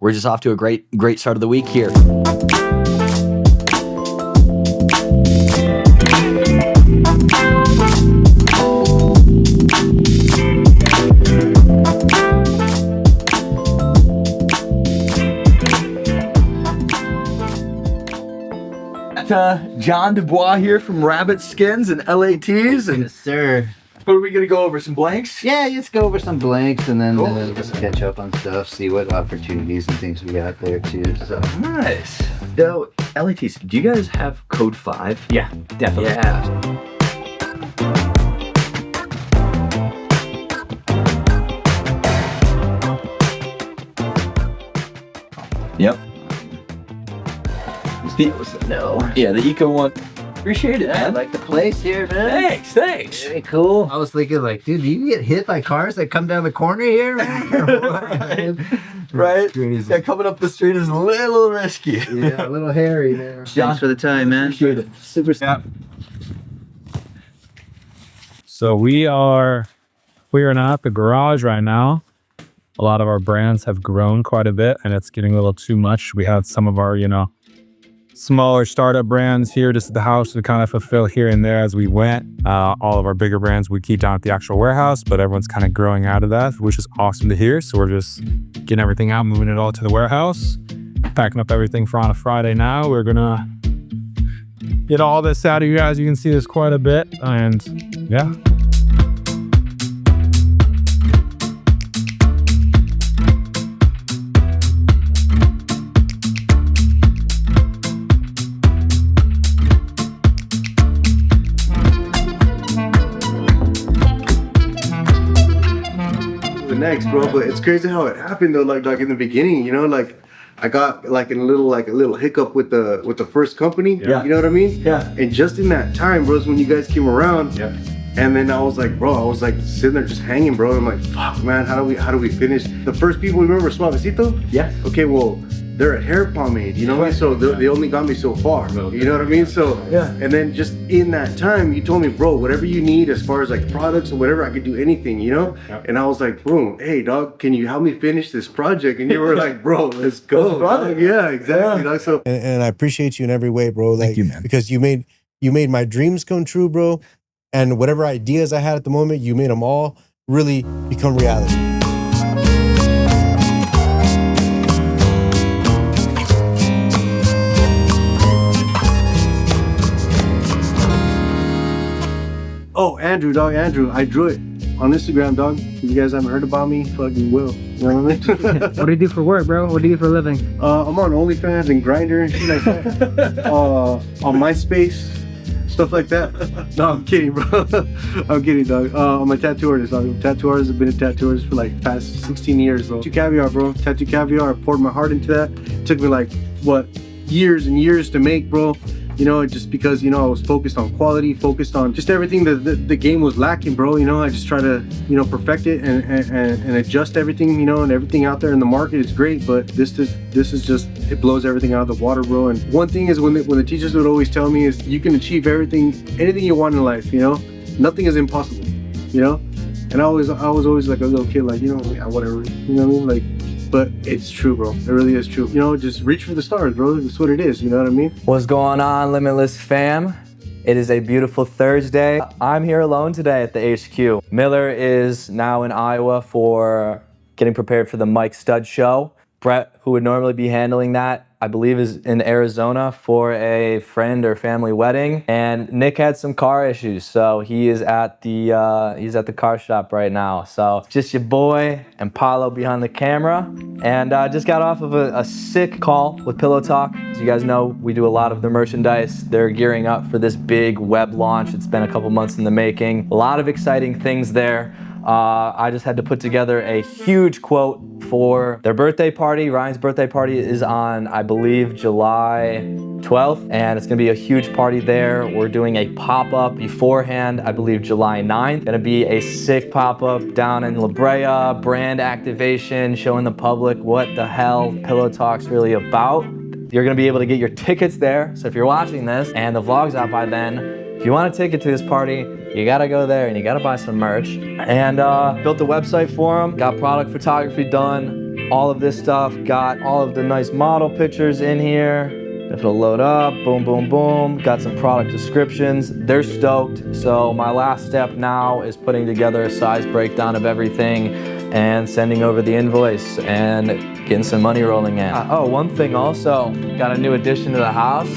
we're just off to a great start of the week here. John Dubois here from Rabbit Skins and LATs. And yes, sir. What are we going to go over? Some blanks? Yeah, let's go over some blanks and then just catch up on stuff, see what opportunities and things we got there too. So nice. So, LATs, do you guys have code 5? Yeah, definitely. Yeah. Yep. Yeah, the eco one. Appreciate it, man. I like the place here, man. Thanks. Very cool. I was thinking like, dude, do you get hit by cars that come down the corner here, man? Right? Crazy. Yeah, coming up the street is a little risky. Yeah, a little hairy there. Thanks for the time, man. Appreciate it. Super. Yeah. So we are clearing out the garage right now. A lot of our brands have grown quite a bit and it's getting a little too much. We have some of our, smaller startup brands here just at the house to kind of fulfill here and there as we went. All of our bigger brands we keep down at the actual warehouse, but everyone's kind of growing out of that, which is awesome to hear. So we're just getting everything out, moving it all to the warehouse, packing up everything for on a Friday now. We're gonna get all this out of you guys. You can see there's quite a bit, and yeah. Next, bro, but it's crazy how it happened though. Like in the beginning, like I got like a little hiccup with the first company. Yeah. You know what I mean? Yeah. And just in that time, bros, when you guys came around. Yeah. And then I was like, sitting there just hanging, bro. I'm like, fuck, man, how do we finish? The first people, remember Suavecito? Yeah. Okay, well, they're a hair pomade, you know what I mean? So they only got me so far, you know what I mean? So, yeah. And then just in that time, you told me, bro, whatever you need as far as like products or whatever, I could do anything, Yeah. And I was like, boom, hey, dog, can you help me finish this project? And you were like, bro, let's go. Yeah, exactly. Dog. So, and I appreciate you in every way, bro. Like, Thank you, man. Because you made my dreams come true, bro. And whatever ideas I had at the moment, you made them all really become reality. oh, Andrew, I drew it on Instagram, dog. If you guys haven't heard about me, fucking will. You know what I mean? What do you do for work, bro? What do you do for a living? I'm on OnlyFans and Grindr and shit like that. On MySpace, stuff like that. No, I'm kidding, bro. I'm kidding, dog. I'm a tattoo artist, dog. Tattoo artist. I've been a tattoo artist for like past 16 years, bro. Tattoo Caviar, bro. Tattoo Caviar. I poured my heart into that. It took me like, years and years to make, bro. Just because, I was focused on quality, focused on just everything that the game was lacking, bro. I just try to, perfect it and adjust everything, and everything out there in the market is great, but this is just, it blows everything out of the water, bro. And one thing is when the teachers would always tell me is you can achieve anything you want in life, nothing is impossible, and I was always like a little kid, like, yeah, whatever, you know what I mean? Like, but it's true, bro. It really is true. Just reach for the stars, bro. That's what it is. You know what I mean? What's going on, Limitless fam? It is a beautiful Thursday. I'm here alone today at the HQ. Miller is now in Iowa for getting prepared for the Mike Stud show. Brett, who would normally be handling that, I believe is in Arizona for a friend or family wedding. And Nick had some car issues, so he is at the car shop right now. So just your boy and Paulo behind the camera. And just got off of a sick call with Pillow Talk. As you guys know, we do a lot of the merchandise. They're gearing up for this big web launch. It's been a couple months in the making. A lot of exciting things there. I just had to put together a huge quote for their birthday party. Ryan's birthday party is on, I believe, July 12th, and it's gonna be a huge party there. We're doing a pop-up beforehand, I believe July 9th. Gonna be a sick pop-up down in La Brea, brand activation, showing the public what the hell Pillow Talk's really about. You're gonna be able to get your tickets there, so if you're watching this and the vlog's out by then, if you want a ticket to this party, you gotta go there and you gotta buy some merch. And built the website for them, got product photography done, all of this stuff. Got all of the nice model pictures in here. If it'll load up, boom, boom, boom. Got some product descriptions. They're stoked. So my last step now is putting together a size breakdown of everything and sending over the invoice and getting some money rolling in. Oh, one thing also, got a new addition to the house.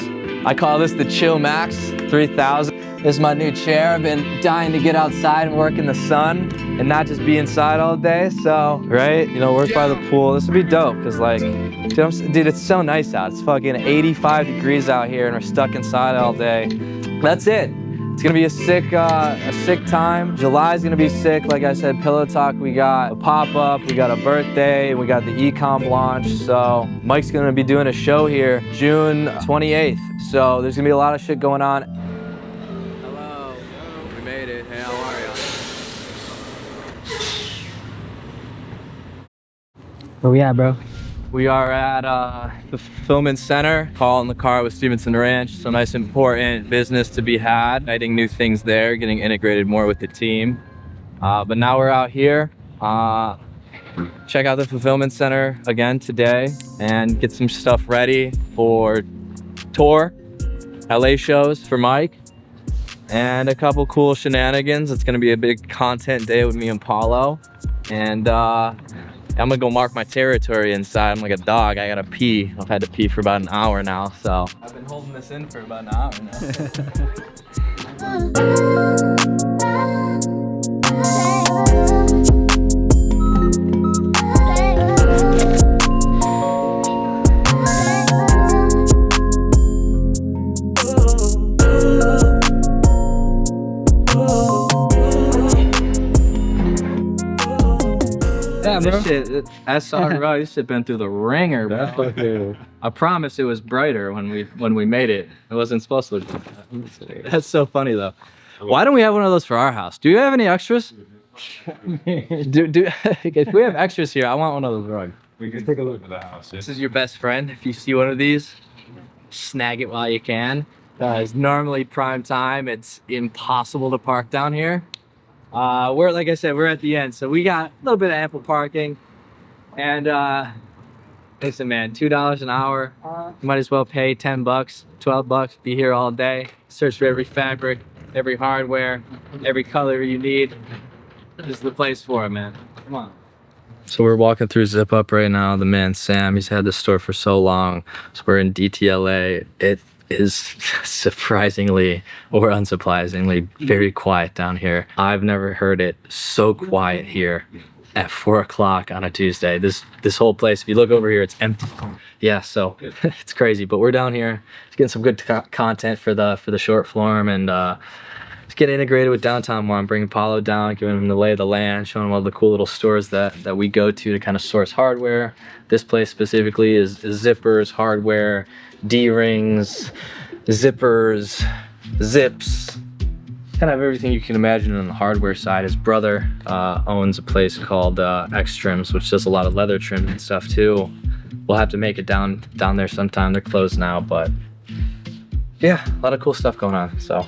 I call this the Chill Max 3000. This is my new chair. I've been dying to get outside and work in the sun and not just be inside all day. So, right, you know, work by the pool. This would be dope because, like, dude, it's so nice out. It's fucking 85 degrees out here and we're stuck inside all day. That's it. It's gonna be a sick time. July's gonna be sick. Like I said, Pillow Talk, we got a pop-up, we got a birthday, we got the e-com launch. So Mike's gonna be doing a show here June 28th. So there's gonna be a lot of shit going on. Hello, we made it. Hey, how are you? Where we at, bro? We are at the fulfillment center, call in the car with Stevenson Ranch. So nice important business to be had. Adding new things there, getting integrated more with the team. But now we're out here. Check out the fulfillment center again today and get some stuff ready for tour, LA shows for Mike, and a couple cool shenanigans. It's gonna be a big content day with me and Paulo. And I'm gonna go mark my territory inside. I'm like a dog, I gotta pee. I've had to pee for about an hour now, so. I've been holding this in for about an hour Yeah, bro. This shit, this shit been through the ringer, bro. I promise it was brighter when we made it. It wasn't supposed to look like that. That's so funny though. Why don't we have one of those for our house? Do you have any extras? If we have extras here, I want one of those rugs. We can take a look at the house. This is your best friend. If you see one of these, snag it while you can. It's normally prime time. It's impossible to park down here. Like I said, we're at the end, so we got a little bit of ample parking. And listen, man, $2 an hour. You might as well pay 10 bucks, 12 bucks, be here all day. Search for every fabric, every hardware, every color you need. This is the place for it, man. Come on. So we're walking through Zip Up right now. The man Sam, he's had this store for so long. So we're in DTLA. It is surprisingly or unsurprisingly very quiet down here. I've never heard it so quiet here at 4 o'clock on a Tuesday. This whole place, if you look over here, it's empty. Yeah, so it's crazy. But we're down here getting some good content for the short form and just getting integrated with downtown more. I'm bringing Paulo down, giving him the lay of the land, showing him all the cool little stores that we go to kind of source hardware. This place specifically is zippers, hardware, D-rings, zippers, zips, kind of everything you can imagine on the hardware side. His brother owns a place called X Trims, which does a lot of leather trim and stuff too. We'll have to make it down there sometime. They're closed now, but yeah, a lot of cool stuff going on, so.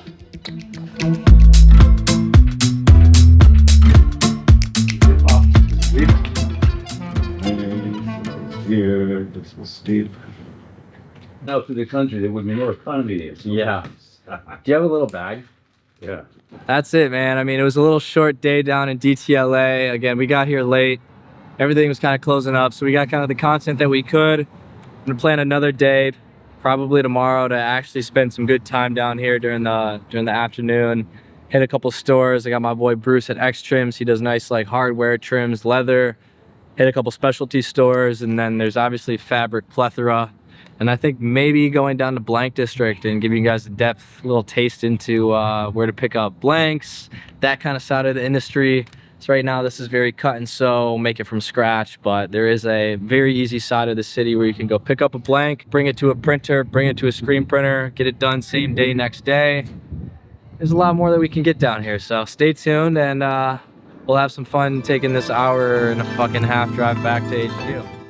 Here, this is Steve. Out to the country, there would be more economy. Yeah. Do you have a little bag? Yeah. That's it, man. I mean, it was a little short day down in DTLA. Again, we got here late. Everything was kind of closing up, so we got kind of the content that we could. I'm gonna plan another day, probably tomorrow, to actually spend some good time down here during the afternoon. Hit a couple stores. I got my boy Bruce at X Trims. He does nice like hardware trims, leather. Hit a couple specialty stores, and then there's obviously fabric plethora. And I think maybe going down to Blank District and giving you guys a little taste into where to pick up blanks, that kind of side of the industry. So right now this is very cut and sew, make it from scratch, but there is a very easy side of the city where you can go pick up a blank, bring it to a printer, bring it to a screen printer, get it done same day, next day. There's a lot more that we can get down here, so stay tuned and we'll have some fun taking this hour and a fucking half drive back to HQ.